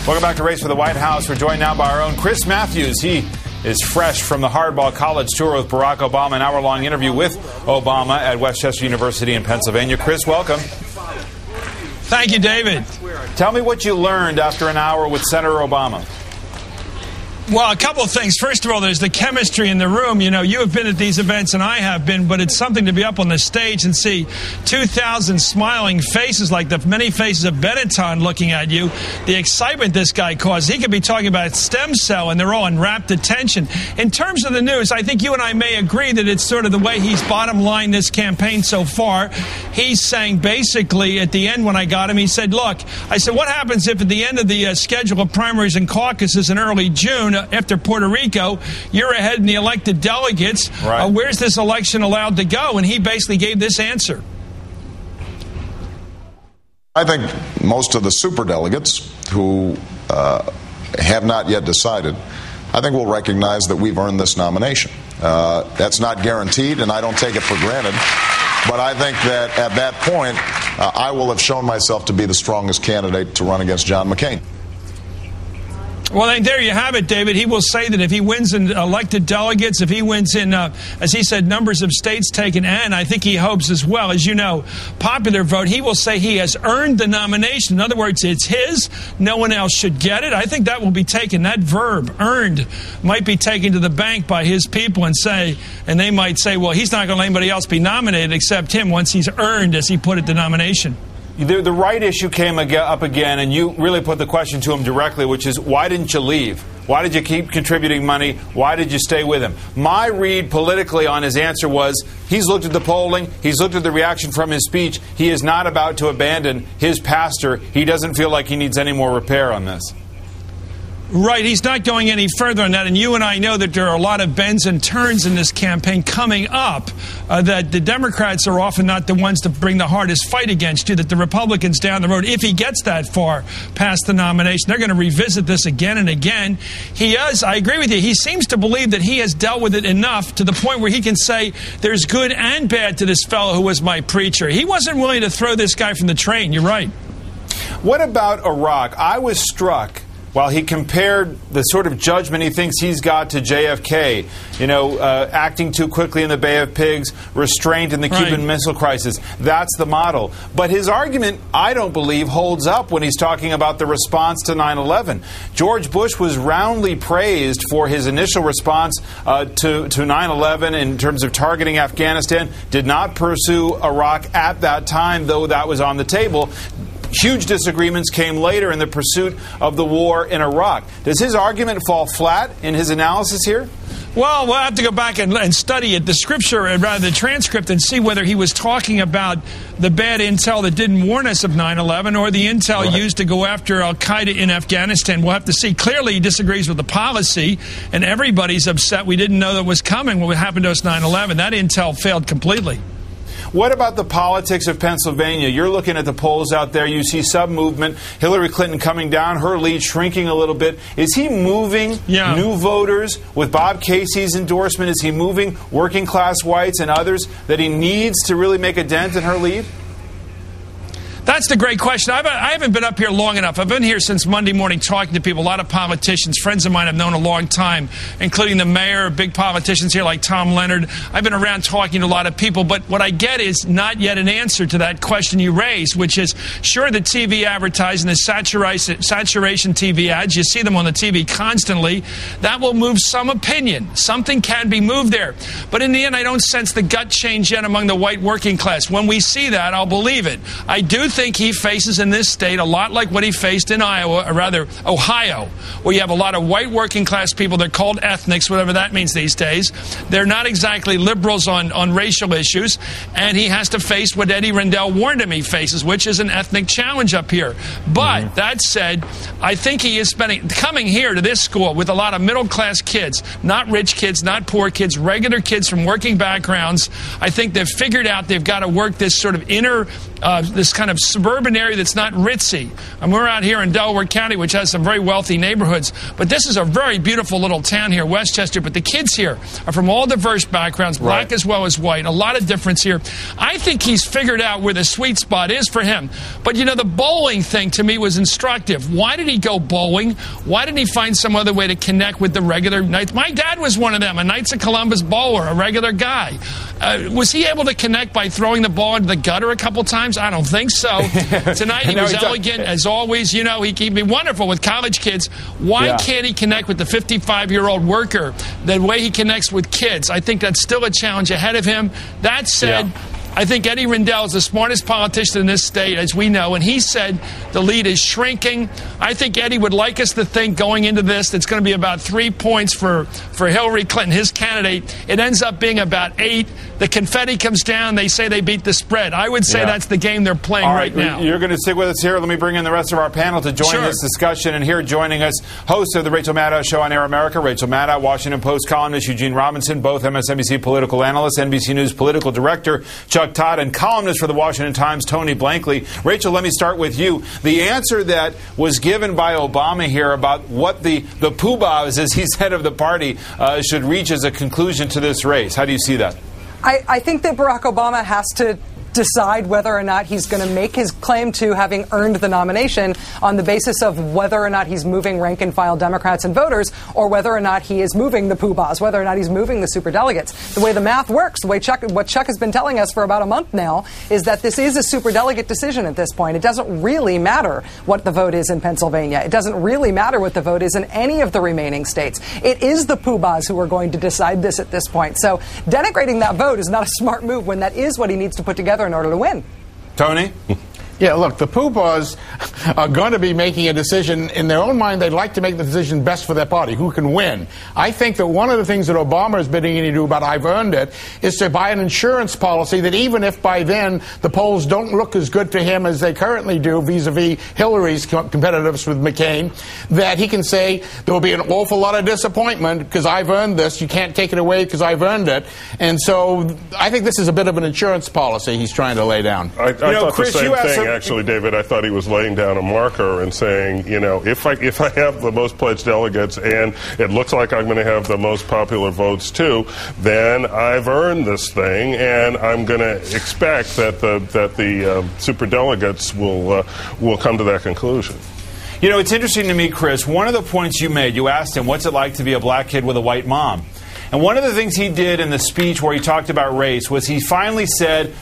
Welcome back to Race for the White House. We're joined now by our own Chris Matthews. He is fresh from the Hardball College tour with Barack Obama, an hour-long interview with Obama at Westchester University in Pennsylvania. Chris, welcome. Thank you, David. Tell me what you learned after an hour with Senator Obama. Well, a couple of things. First of all, there's the chemistry in the room. You know, you have been at these events and I have been, but it's something to be up on the stage and see 2,000 smiling faces like the many faces of Benetton looking at you. The excitement this guy caused. He could be talking about stem cell and they're all in rapt attention. In terms of the news, I think you and I may agree that it's sort of the way he's bottom line this campaign so far. He's saying basically at the end when I got him, he said, look, I said, what happens if at the end of the schedule of primaries and caucuses in early June, after Puerto Rico, you're ahead in the elected delegates. Right. Where's this election allowed to go? And he basically gave this answer. I think most of the superdelegates who have not yet decided, I think will recognize that we've earned this nomination. That's not guaranteed, and I don't take it for granted. But I think that at that point, I will have shown myself to be the strongest candidate to run against John McCain. Well, then there you have it, David. He will say that if he wins in elected delegates, if he wins in, as he said, numbers of states taken, and I think he hopes as well, as you know, popular vote, he will say he has earned the nomination. In other words, it's his. No one else should get it. I think that will be taken. That verb, earned, might be taken to the bank by his people and they might say, well, he's not going to let anybody else be nominated except him once he's earned, as he put it, the nomination. The right issue came up again, and you really put the question to him directly, which is, why didn't you leave? Why did you keep contributing money? Why did you stay with him? My read politically on his answer was, he's looked at the polling, he's looked at the reaction from his speech, he is not about to abandon his pastor. He doesn't feel like he needs any more repair on this. Right, he's not going any further on that, and you and I know that there are a lot of bends and turns in this campaign coming up, that the Democrats are often not the ones to bring the hardest fight against you, that the Republicans down the road, if he gets that far past the nomination, they're going to revisit this again and again. I agree with you, he seems to believe that he has dealt with it enough to the point where he can say there's good and bad to this fellow who was my preacher. He wasn't willing to throw this guy from the train, you're right. What about Iraq? I was struck while he compared the sort of judgment he thinks he's got to JFK, acting too quickly in the Bay of Pigs, restraint in the Cuban Missile Crisis. That's the model. But his argument, I don't believe, holds up when he's talking about the response to 9/11. George Bush was roundly praised for his initial response to 9/11 in terms of targeting Afghanistan, did not pursue Iraq at that time, though that was on the table. Huge disagreements came later in the pursuit of the war in Iraq. Does his argument fall flat in his analysis here? Well, we'll have to go back and study it, the scripture, and rather the transcript, and see whether he was talking about the bad intel that didn't warn us of 9/11 or the intel used to go after al-Qaeda in Afghanistan. We'll have to see. Clearly, he disagrees with the policy, and everybody's upset we didn't know that was coming when it happened to us 9/11. That intel failed completely. What about the politics of Pennsylvania? You're looking at the polls out there. You see some movement. Hillary Clinton coming down, her lead shrinking a little bit. Is he moving new voters with Bob Casey's endorsement? Is he moving working class whites and others that he needs to really make a dent in her lead? That's the great question. I haven't been up here long enough. I've been here since Monday morning talking to people, a lot of politicians, friends of mine I've known a long time, including the mayor, big politicians here like Tom Leonard. I've been around talking to a lot of people, but what I get is not yet an answer to that question you raised, which is, sure, the TV advertising, the saturation TV ads, you see them on the TV constantly, that will move some opinion. Something can be moved there. But in the end, I don't sense the gut change yet among the white working class. When we see that, I'll believe it. I do think he faces in this state a lot like what he faced in Iowa, or rather Ohio, where you have a lot of white working class people. They're called ethnics, whatever that means these days. They're not exactly liberals on racial issues, and he has to face what Eddie Rendell warned him he faces, which is an ethnic challenge up here. But that said, I think he is coming here to this school with a lot of middle class kids, not rich kids, not poor kids, regular kids from working backgrounds. I think they've figured out they've got to work this sort of inner, this kind of suburban area that's not ritzy. And we're out here in Delaware County, which has some very wealthy neighborhoods. But this is a very beautiful little town here, Westchester. But the kids here are from all diverse backgrounds, black as well as white. A lot of difference here. I think he's figured out where the sweet spot is for him. But, you know, the bowling thing to me was instructive. Why did he go bowling? Why didn't he find some other way to connect with the regular Knights? My dad was one of them, a Knights of Columbus bowler, a regular guy. Was he able to connect by throwing the ball into the gutter a couple times? I don't think so. Tonight he was elegant, as always. You know, he can be wonderful with college kids. Why can't he connect with the 55-year-old worker the way he connects with kids? I think that's still a challenge ahead of him. That said, I think Eddie Rendell is the smartest politician in this state, as we know, and he said the lead is shrinking. I think Eddie would like us to think going into this it's going to be about 3 points for Hillary Clinton, his candidate. It ends up being about 8. The confetti comes down. They say they beat the spread. I would say that's the game they're playing right now. You're going to stick with us here. Let me bring in the rest of our panel to join this discussion. And here joining us, host of the Rachel Maddow Show on Air America, Rachel Maddow, Washington Post columnist Eugene Robinson, both MSNBC political analysts, NBC News political director Chuck Todd, and columnist for the Washington Times, Tony Blankley. Rachel, let me start with you. The answer that was given by Obama here about what the poobahs, as he said, of the party should reach as a conclusion to this race. How do you see that? I think that Barack Obama has to decide whether or not he's going to make his claim to having earned the nomination on the basis of whether or not he's moving rank-and-file Democrats and voters, or whether or not he is moving the poobahs, whether or not he's moving the superdelegates. The way the math works, the way what Chuck has been telling us for about a month now, is that this is a superdelegate decision at this point. It doesn't really matter what the vote is in Pennsylvania. It doesn't really matter what the vote is in any of the remaining states. It is the poobahs who are going to decide this at this point. So denigrating that vote is not a smart move when that is what he needs to put together in order to win. Tony? Yeah, look, the poobahs are going to be making a decision. In their own mind, they'd like to make the decision best for their party, who can win. I think that one of the things that Obama is beginning to do about I've earned it is to buy an insurance policy that even if by then the polls don't look as good to him as they currently do vis-a-vis Hillary's competitiveness with McCain, that he can say there will be an awful lot of disappointment because I've earned this. You can't take it away because I've earned it. And so I think this is a bit of an insurance policy he's trying to lay down. I thought Chris, the same thing. Actually, David, I thought he was laying down a marker and saying, you know, if I have the most pledged delegates and it looks like I'm going to have the most popular votes too, then I've earned this thing, and I'm going to expect that the superdelegates will come to that conclusion. You know, it's interesting to me, Chris. One of the points you made, you asked him, what's it like to be a black kid with a white mom? And one of the things he did in the speech where he talked about race was he finally said,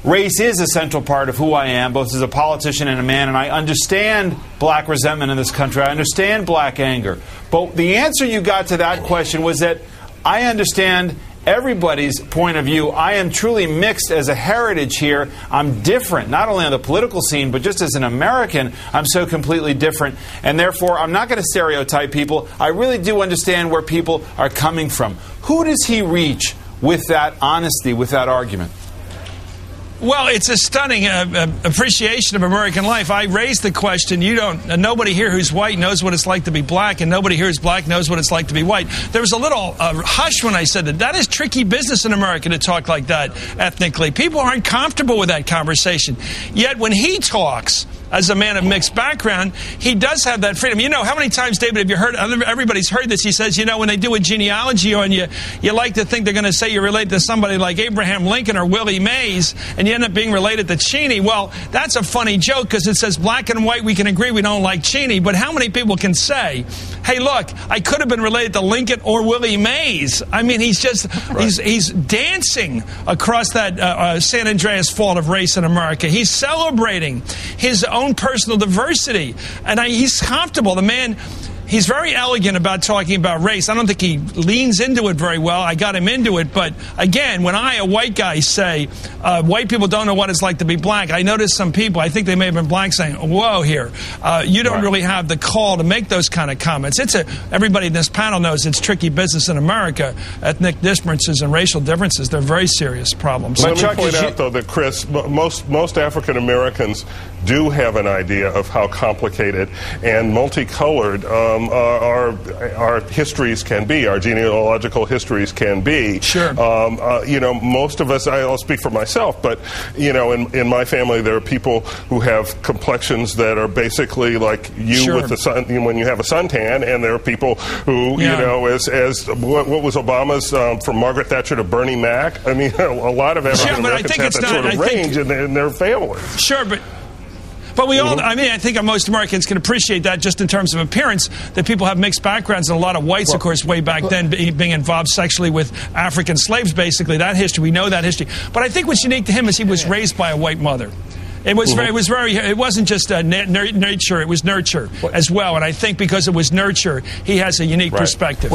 race is a central part of who I am, both as a politician and a man, and I understand black resentment in this country. I understand black anger. But the answer you got to that question was that I understand everybody's point of view. I am truly mixed as a heritage here. I'm different, not only on the political scene, but just as an American, I'm so completely different. And therefore, I'm not going to stereotype people. I really do understand where people are coming from. Who does he reach with that honesty, with that argument? Well, it's a stunning appreciation of American life. I raised the question, nobody here who's white knows what it's like to be black, and nobody here who's black knows what it's like to be white. There was a little hush when I said that. That is tricky business in America to talk like that ethnically. People aren't comfortable with that conversation. Yet when he talks, as a man of mixed background, he does have that freedom. You know, how many times, David, have you heard, everybody's heard this, he says, you know, when they do a genealogy on you, you like to think they're going to say you're related to somebody like Abraham Lincoln or Willie Mays, and you end up being related to Cheney. Well, that's a funny joke because it says black and white, we can agree we don't like Cheney, but how many people can say, hey, look, I could have been related to Lincoln or Willie Mays? I mean, he's just, he's dancing across that San Andreas fault of race in America. He's celebrating his own personal diversity, and he's comfortable. The man, he's very elegant about talking about race. I don't think he leans into it very well. I got him into it, but again, when a white guy, say, white people don't know what it's like to be black, I noticed some people, I think they may have been black, saying, whoa, here, you don't really have the call to make those kind of comments. Everybody in this panel knows it's tricky business in America. Ethnic differences and racial differences, they're very serious problems. Let me point out, though, that, Chris, most African Americans do have an idea of how complicated and multicolored our histories can be, our genealogical histories can be. Sure. Most of us, I'll speak for myself, but, in my family there are people who have complexions that are basically like you Sure. with the sun, when you have a suntan, and there are people who, as what was Obama's, from Margaret Thatcher to Bernie Mac? I mean, a lot of African Americans have that sort of range in their families. Sure, but we all, I think most Americans can appreciate that just in terms of appearance, that people have mixed backgrounds, and a lot of whites, of course, way back then being involved sexually with African slaves, basically. That history, we know that history. But I think what's unique to him is he was raised by a white mother. It wasn't just nature, it was nurture as well. And I think because it was nurture, he has a unique perspective.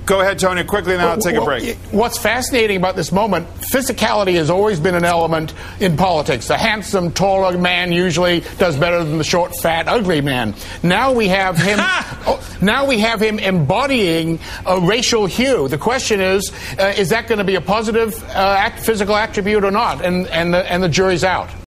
Go ahead, Tony, quickly, and then I'll take a break. What's fascinating about this moment, physicality has always been an element in politics. The handsome, taller man usually does better than the short, fat, ugly man. Now we have him embodying a racial hue. The question is that going to be a positive physical attribute or not? And the jury's out.